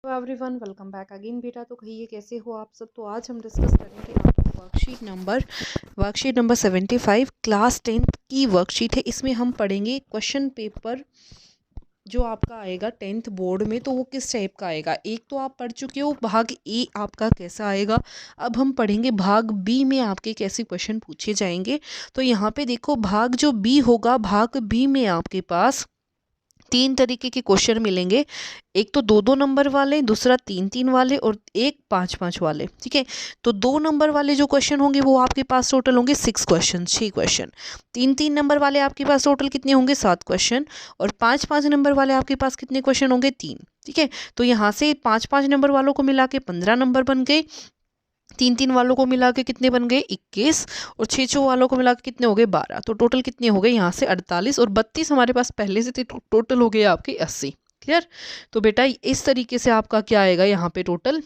तो everyone welcome back again बेटा। तो कहिए कैसे हो आप सब। तो आज हम डिस्कस करेंगे आपकी वर्कशीट नंबर 75 क्लास 10th की वर्कशीट है। इसमें हम पढ़ेंगे क्वेश्चन पेपर जो आपका आएगा 10th बोर्ड में, तो वो किस टाइप का आएगा। एक तो आप पढ़ चुके हो भाग ए आपका कैसा आएगा, अब हम पढ़ेंगे भाग बी में आपके कैसे क्वेश्चन पूछे जाएंगे। तो यहाँ पे देखो भाग जो बी होगा, भाग बी में आपके पास 3 तरीके के क्वेश्चन मिलेंगे। एक तो 2-2 नंबर वाले, दूसरा 3-3 वाले और एक 5-5 वाले। ठीक है, तो 2 नंबर वाले जो क्वेश्चन होंगे वो आपके पास टोटल होंगे 6 क्वेश्चन, 6 क्वेश्चन। 3-3 नंबर वाले आपके पास टोटल कितने होंगे 7 क्वेश्चन। और 5-5 नंबर वाले आपके पास कितने क्वेश्चन होंगे 3। ठीक है, तो यहाँ से 5-5 नंबर वालों को मिला के 15 नंबर बन गए, 3-3 वालों को मिला के कितने बन गए 21, और 6-6 वालों को मिला के कितने हो गए 12। तो टोटल कितने हो गए यहाँ से 48, और 32 हमारे पास पहले से थे, टोटल हो गए आपके 80। क्लियर। तो बेटा इस तरीके से आपका क्या आएगा यहाँ पे टोटल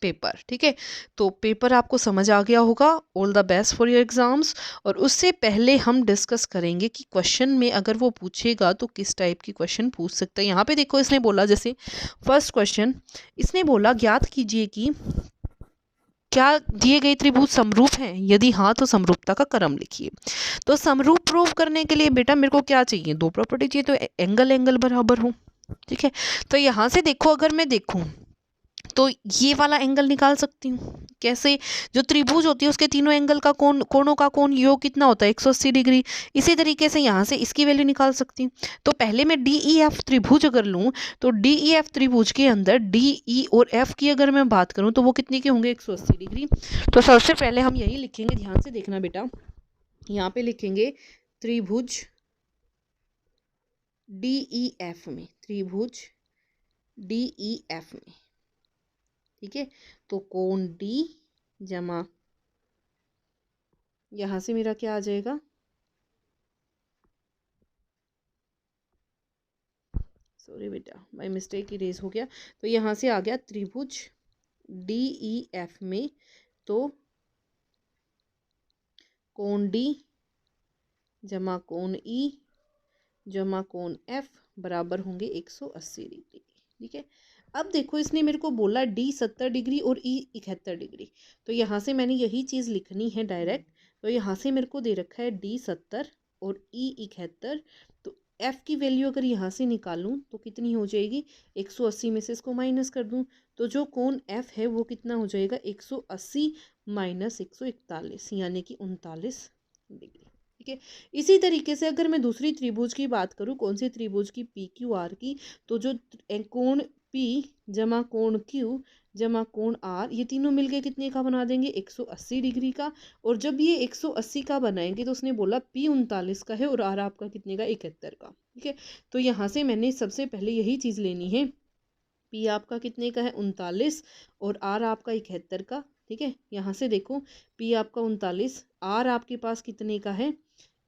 पेपर। ठीक है, तो पेपर आपको समझ आ गया होगा। All the best for your exams. और उससे पहले हम डिस्कस करेंगे कि क्वेश्चन में अगर वो पूछेगा तो किस टाइप की क्वेश्चन पूछ सकते हैं। यहाँ पे देखो इसने बोला, जैसे फर्स्ट क्वेश्चन इसने बोला ज्ञात कीजिए कि क्या दिए गए त्रिभुज समरूप हैं, यदि हाँ तो समरूपता का क्रम लिखिए। तो समरूप प्रूव करने के लिए बेटा मेरे को क्या चाहिए, 2 प्रॉपर्टी चाहिए। तो एंगल बराबर हो। ठीक है, तो यहाँ से देखो अगर मैं देखूं तो ये वाला एंगल निकाल सकती हूँ। कैसे, जो त्रिभुज होती है उसके तीनों एंगल का कोणों का कोण योग कितना होता है 180 डिग्री। इसी तरीके से यहाँ से इसकी वैल्यू निकाल सकती हूँ। तो पहले मैं डी ई एफ त्रिभुज अगर लूँ तो डी ई एफ त्रिभुज के अंदर डी ई और एफ की अगर मैं बात करूँ तो वो कितने के होंगे 180 डिग्री। तो सबसे पहले हम यही लिखेंगे, ध्यान से देखना बेटा, यहाँ पे लिखेंगे त्रिभुज डी ई एफ में, त्रिभुज डी ई एफ में। ठीक है, तो कोण डी जमा यहां से मेरा क्या आ जाएगा, सॉरी बेटा बाय मिस्टेक इरेज हो गया। तो यहां से आ गया त्रिभुज डी ई एफ में, तो कोण डी जमा कोण ई जमा कोण एफ बराबर होंगे 180 डिग्री। ठीक है, अब देखो इसने मेरे को बोला डी 70 डिग्री और ई 71 डिग्री। तो यहाँ से मैंने यही चीज़ लिखनी है डायरेक्ट। तो यहाँ से मेरे को दे रखा है डी 70 और ई 71। तो एफ की वैल्यू अगर यहाँ से निकालूं तो कितनी हो जाएगी, 180 में से इसको माइनस कर दूं तो जो कोण एफ है वो कितना हो जाएगा 180 माइनस 141 यानी कि 39 डिग्री। ठीक है, इसी तरीके से अगर मैं दूसरी त्रिभुज की बात करूं, कौन सी त्रिभुज की, पी क्यू आर की, तो जो कोण पी जमा कोण क्यू जमा कोण आर, ये तीनों मिलके कितने का बना देंगे 180 डिग्री का। और जब ये 180 का बनाएंगे तो उसने बोला पी 39 का है और आर आपका कितने का 71 का। ठीक है, तो यहाँ से मैंने सबसे पहले यही चीज़ लेनी है, पी आपका कितने का है 39 और आर आपका 71 का। ठीक है, यहाँ से देखो पी आपका 39, आर आपके पास कितने का है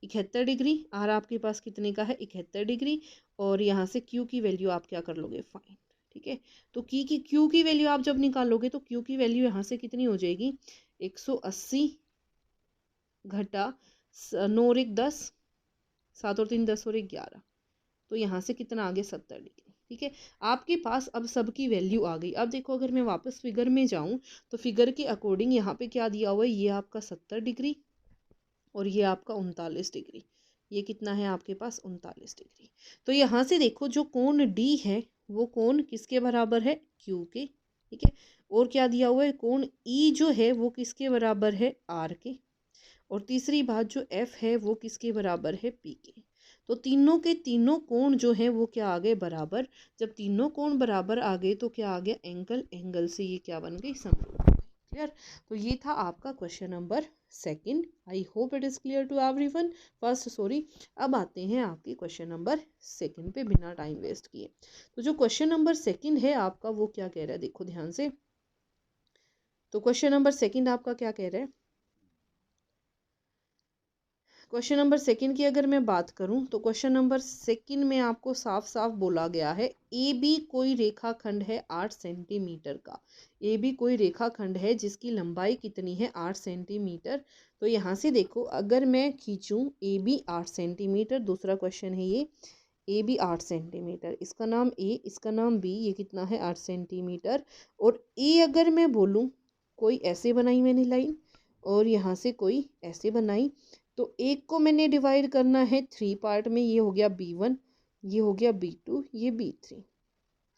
71 डिग्री, आर आपके पास कितने का है 71 डिग्री। और यहाँ से क्यू की वैल्यू आप क्या कर लोगे फाइंड। ठीक है, तो क्यू की वैल्यू आप जब निकालोगे तो क्यू की वैल्यू यहाँ से कितनी हो जाएगी 180 घटा 9 और 1 10, 7 और 3 10 और 1 11। तो यहाँ से कितना आ गया 70 डिग्री। ठीक है, आपके पास अब सबकी वैल्यू आ गई। अब देखो अगर मैं वापस फिगर में जाऊं तो फिगर के अकॉर्डिंग यहाँ पे क्या दिया हुआ है, ये आपका 70 डिग्री और ये आपका 39 डिग्री। ये कितना है आपके पास 39 डिग्री। तो यहाँ से देखो जो कोण डी है वो कोण किसके बराबर है, क्यू के। ठीक है, और क्या दिया हुआ है, कोण ई जो है वो किसके बराबर है, आर के। और तीसरी बात जो एफ है वो किसके बराबर है, पी के। तो तीनों के तीनों कोण जो है वो क्या आ गए बराबर। जब तीनों कोण बराबर आ गए तो क्या आ गया, एंगल से ये क्या बन गई, समरूप। क्लियर। तो ये था आपका question number 2। I hope it is clear to everyone. First sorry, अब आते हैं आपके क्वेश्चन नंबर 2 पे बिना टाइम वेस्ट किए। तो जो क्वेश्चन नंबर 2 है आपका वो क्या कह रहा है, देखो ध्यान से। तो क्वेश्चन नंबर 2 आपका क्या कह रहा है, क्वेश्चन नंबर 2 की अगर मैं बात करूं तो क्वेश्चन नंबर 2 में आपको साफ साफ बोला गया है ए बी कोई रेखाखंड है 8 सेंटीमीटर का। ए बी कोई रेखाखंड है जिसकी लंबाई कितनी है 8 सेंटीमीटर। तो यहाँ से देखो अगर मैं खींचूं ए बी 8 सेंटीमीटर, दूसरा क्वेश्चन है ये, ए भी 8 सेंटीमीटर, इसका नाम ए, इसका नाम बी, ये कितना है 8 सेंटीमीटर। और ए अगर मैं बोलूँ, कोई ऐसे बनाई मैंने लाइन और यहाँ से कोई ऐसे बनाई, तो एक को मैंने डिवाइड करना है 3 पार्ट में, ये हो गया B1, ये हो गया B2, ये B3।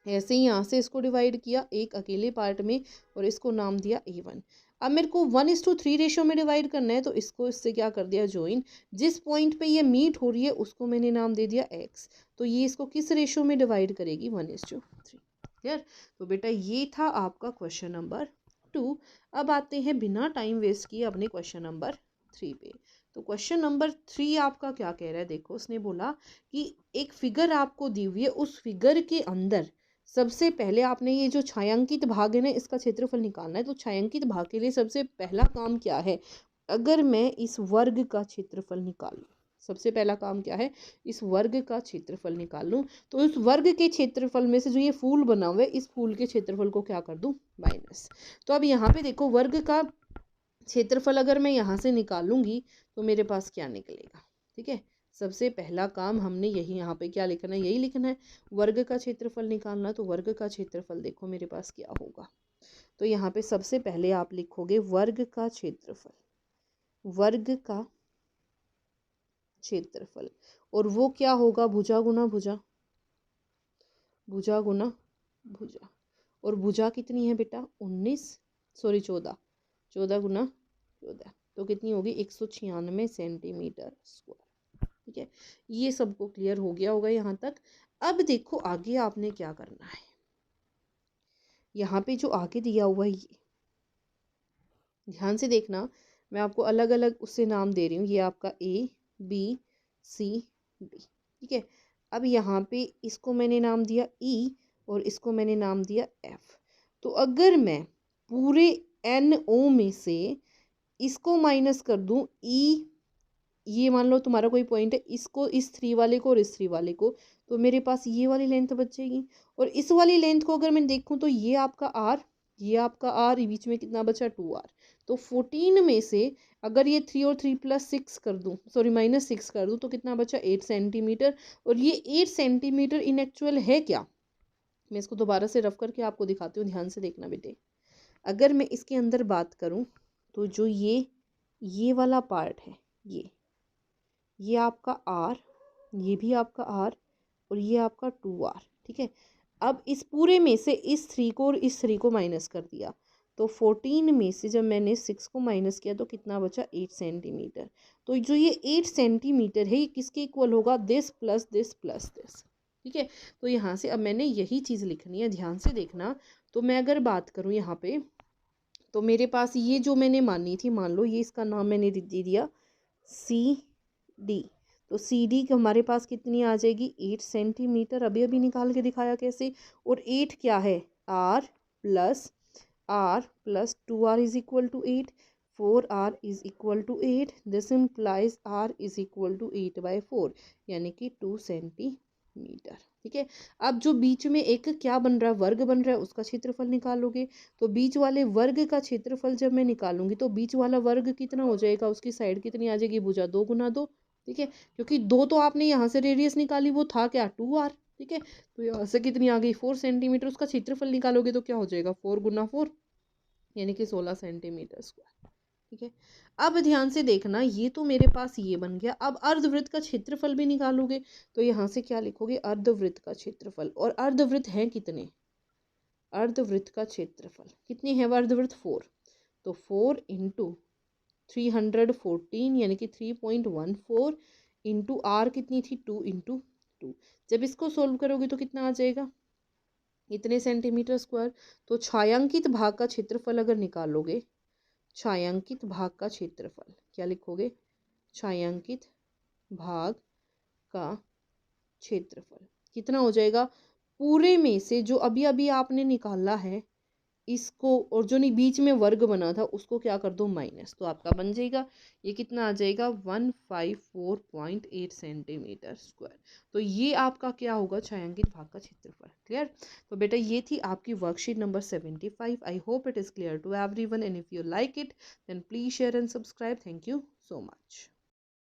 ऐसे ही यहाँ से इसको डिवाइड किया एक अकेले पार्ट में और इसको नाम दिया A1। अब मेरे को 1:3 रेशो में डिवाइड करना है, तो इसको इससे क्या कर दिया ज्वाइन। जिस पॉइंट पे ये मीट हो रही है उसको मैंने नाम दे दिया X, तो ये इसको किस रेशो में डिवाइड करेगी 1:3। क्लियर। तो बेटा ये था आपका क्वेश्चन नंबर 2। अब आते हैं बिना टाइम वेस्ट किए अपने क्वेश्चन नंबर 3 पे। तो क्वेश्चन नंबर 3 आपका क्या कह रहा है, देखो उसने बोला कि एक फिगर आपको दी हुई है, उस फिगर के अंदर सबसे पहले आपने ये जो छायांकित भाग है ना, इसका क्षेत्रफल निकालना है। तो छायांकित भाग के लिए सबसे पहला काम क्या है, अगर मैं इस वर्ग का क्षेत्रफल निकालूं, सबसे पहला काम क्या है, इस वर्ग का क्षेत्रफल निकाल लूँ। तो इस वर्ग के क्षेत्रफल में से जो ये फूल बना हुआ है, इस फूल के क्षेत्रफल को क्या कर दूं, माइनस। तो अब यहाँ पे देखो वर्ग का क्षेत्रफल अगर मैं यहाँ से निकालूंगी तो मेरे पास क्या निकलेगा। ठीक है, सबसे पहला काम हमने यही यहाँ पे क्या लिखना है, यही लिखना है, वर्ग का क्षेत्रफल निकालना। तो वर्ग का क्षेत्रफल देखो मेरे पास क्या होगा, तो यहाँ पे सबसे पहले आप लिखोगे वर्ग का क्षेत्रफल, वर्ग का क्षेत्रफल, और वो क्या होगा, भुजा गुना भुजा, भुजा गुना भुजा। और भुजा कितनी है बेटा 14 गुना 14, तो कितनी होगी 196 सेंटीमीटर स्क्वायर। ठीक है, ये सबको क्लियर हो गया होगा यहाँ तक। अब देखो आगे आपने क्या करना है, यहाँ पे जो आगे दिया हुआ है ये ध्यान से देखना, मैं आपको अलग अलग उससे नाम दे रही हूँ। ये आपका ABCD। ठीक है, अब यहाँ पे इसको मैंने नाम दिया E और इसको मैंने नाम दिया F। तो अगर मैं पूरे NO में से इसको माइनस कर दूं E, ये मान लो तुम्हारा कोई पॉइंट है, इसको इस 3 वाले को और इस 3 वाले को, तो मेरे पास ये वाली लेंथ बचेगी। और इस वाली लेंथ को अगर मैं देखूं तो ये आपका R, ये आपका R, बीच में कितना बचा 2R। तो 14 में से अगर ये 3 और 3 प्लस 6 कर दूं, सॉरी -6 कर दूं, तो कितना बचा 8 सेंटीमीटर। और ये 8 सेंटीमीटर इन एक्चुअल है क्या, मैं इसको दोबारा से रफ करके आपको दिखाती हूँ, ध्यान से देखना बेटे। अगर मैं इसके अंदर बात करूँ तो जो ये वाला पार्ट है, ये आपका R, ये भी आपका R, और ये आपका 2R। ठीक है, अब इस पूरे में से इस 3 को और इस 3 को माइनस कर दिया, तो 14 में से जब मैंने 6 को माइनस किया तो कितना बचा 8 सेंटीमीटर। तो जो ये 8 सेंटीमीटर है, ये किसके इक्वल होगा, this plus this plus this. ठीक है, तो यहाँ से अब मैंने यही चीज़ लिखनी है, ध्यान से देखना। तो मैं अगर बात करूँ यहाँ पे, तो मेरे पास ये जो मैंने मानी थी, मान लो ये इसका नाम मैंने दे दिया CD। तो CD के हमारे पास कितनी आ जाएगी 8 सेंटीमीटर, अभी अभी निकाल के दिखाया कैसे। और 8 क्या है, R plus 2R is equal to 8, 4R is equal to 8, this implies R is equal to 8/4, यानी कि 2 सेंटीमीटर। ठीक है, अब जो बीच में एक क्या बन रहा है, वर्ग बन रहा है, उसका क्षेत्रफल निकालोगे। तो बीच वाले वर्ग का क्षेत्रफल जब मैं निकालूंगी तो बीच वाला वर्ग कितना हो जाएगा, उसकी साइड कितनी आ जाएगी, भुजा 2 गुना 2। ठीक है, क्योंकि 2 तो आपने यहाँ से रेडियस निकाली, वो था क्या 2R। ठीक है, तो यहाँ से कितनी आ गई 4 सेंटीमीटर, उसका क्षेत्रफल निकालोगे तो क्या हो जाएगा 4 गुना 4, यानी कि 16 सेंटीमीटर स्क्वायर। ठीक है, अब ध्यान से देखना, ये तो मेरे पास ये बन गया। अब अर्धवृत्त का क्षेत्रफल भी निकालोगे, तो यहाँ से क्या लिखोगे, अर्धवृत्त का क्षेत्रफल। और अर्धवृत्त हैं कितने, अर्धवृत्त का क्षेत्रफल कितने हैं अर्धवृत्त 4, तो 4 इंटू 314 यानी कि 3.14 इंटू R कितनी थी 2 इंटू 2। जब इसको सोल्व करोगे तो कितना आ जाएगा, इतने सेंटीमीटर स्क्वायर। तो छायांकित भाग का क्षेत्रफल अगर निकालोगे, छायांकित भाग का क्षेत्रफल क्या लिखोगे, छायांकित भाग का क्षेत्रफल कितना हो जाएगा, पूरे में से जो अभी अभी आपने निकाला है इसको, और जो नहीं बीच में वर्ग बना था उसको क्या कर दो माइनस, तो आपका बन जाएगा ये कितना आ जाएगा 154.8 सेंटीमीटर स्क्वायर। तो ये आपका क्या होगा, छायांकित भाग का क्षेत्रफल। क्लियर। तो बेटा ये थी आपकी worksheet number 75। I hope it is clear to everyone, and if you like it then please share and subscribe. Thank you so much.